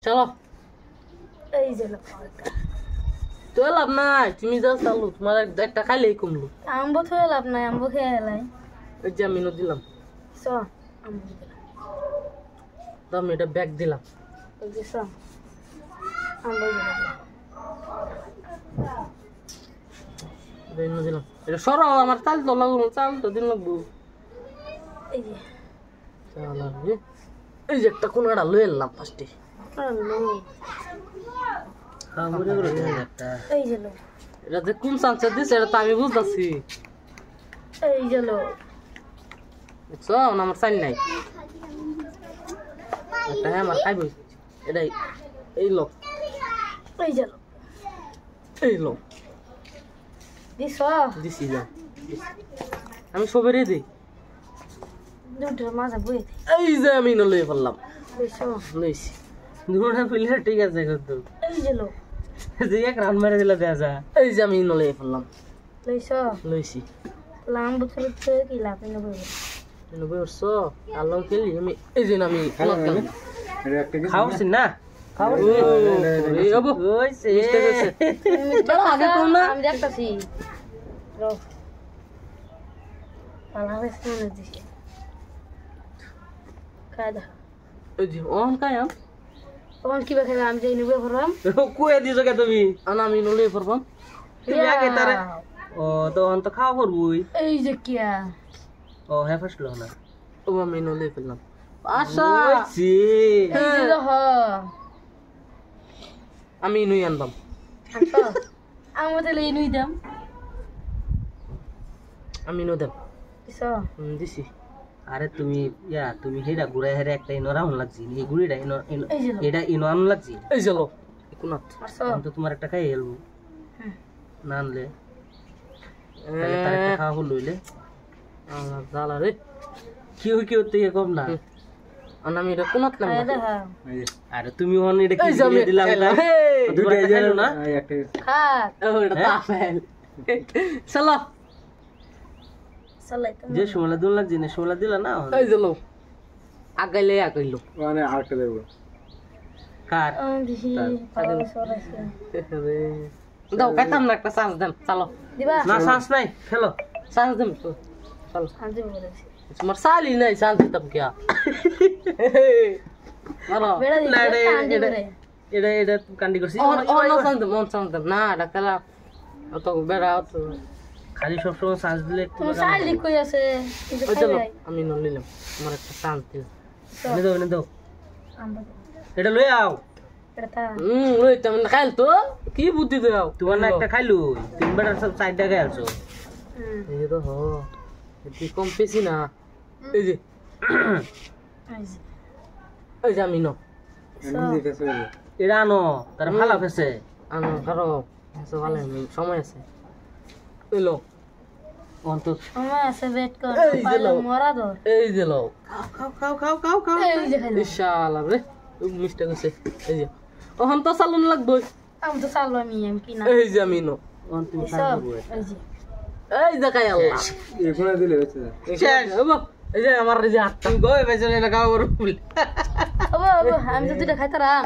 চলো এই যে তো লাভ নাই, তুমি যা চালু তোমার একটা খাইলেই কমলো। আম্ব থয়ে লাভ নাই, আম্ব খেয়ে এলাই। ওই যে আমি দিলাম, চ আম্ব দিলাম, দাম এটা ব্যাগ দিলাম। এই যে চ আম্ব দিলাম, এটা সরাও আমার চাল তো লাগবো, চাল তো দিন লাগবো। এই যে চাল লাগবে, এই যে একটা কোনাটা লয়ে এলাম ফার্স্টে। এই যে এটা যে কোন চান্স দিছে এটা তো আমি বুঝতেছি। এই যে দেখছো আমার চাল নাই, একটা হ্যাঁ আমার খাইব এটাই। এই লোক এই যে এই লোক দিছ দিছি যা, আমি সবেরই দিই। দুটোর মাঝে বই এই যে আমি লয়ে ফেললাম, দিছ লইছি দুটা ফেলে ঠিক আছে কিন্তু। এই যে যে এক রান মেরে দিলা দেয়া যা, এই যে আমি লয়ে ফেললাম, লইছ লইছি। লাম্ব থরে কি লাভ নেই বই নবে বর্ষ আলো খেলি আমি। এই যে আমি খাওয়াছি না আমি দেখতেছি খাই দেখা অন কায়াম তখন কিবা খাইবে আমি যাই নিবে ভরলাম কুয়ে দিছো কে তুমি? আমি নলে ফরবাম। তুমি আগে তারে ও তো অন্ত খাওয়া করবই। এই যে কিয়া ও হ্যাঁ ফাসলো না, ও আমি নলে ফেললাম। আশা ওইছি এই যে হ আমি নই আনবাম। আমি তাহলে এই নুই দাম আমি নো দেব দিছ দিছি। আরে তুমি ইয়া তুমি হেডা গুড়াই হেরে একটা ইনরা হন লাগছি এই গুড়িটা এটা ইনরান লাগছি। এই চলো কোনাত অন্ত তোমার একটা খাই হেলবো না আনলে তাহলে তার একটা খাওয়া হল লইলে আমার জালা রে। কেউ কেউ থেকে কম না। আমি এটা কোনাত নাম খাই দেখা আরে তুমি হন এটা কি দিলাম না দুটো গেল না খাক ও এটা তাফেল। চলো চালাই যে সোলা দুন লাগছে না সোলা দিলা না এই চলো আগাইলে আগাইলো মানে আটকে দেব কার দিহি পাগল সরাইছে দাও খাইতাম না, একটা চান্স দেন। চলো দিবা না শ্বাস নাই খেলো চান্স দেন তো। চলো শান্তি বলেছি তোমার সালি নাই, চান্স দিতাম কিয়া। মারো বেড়া দিই না, এটা- কান্দি এটা- করে এটা এটা কান্দি করছি চান্স দেন না ডাক্তারা অত বেড়া অত। খালি সবসময় শ্বাস দিলে তুমি শালি কই আছে কিন্তু ওই চলো খাই আমি নল নিলাম, আমার একটা চান্স দিল। এনে দাও আম্বা এটা লই আও এটা তা ওই তুমি খাইল তো কি বুদ্ধি দাও তোমার না একটা খাইলু তিন বেটার সব সাইড টাকা আলছো এই তো হ এটি কম পেছি না। এই যে এই যে আমি নো এটা আনো তার ভালো ফেসে আনো কারো ভালো সময় আছে। এলো অন্তত আমার আছে ওয়েট কর এই যে পাইলো লোক। মরা দো এই যে লো খাও খাও খাও খাও খাও এই যে খাইলো ইনশাআল্লাহ রে মিস্টেক হইছে। এই যে ওহন তো চালুন লাগবে। আমি তো চালো আমি কি না এই যে আমি নো অন্তত সব এই যে এই যে কাই আল্লাহ এখানে দিলে বেঁচে এই যে আমার এই যে হাতটা গয় বেঁচে না খাওয়া বড় ফুল ওবা আমি তো দুটা খাইতারাম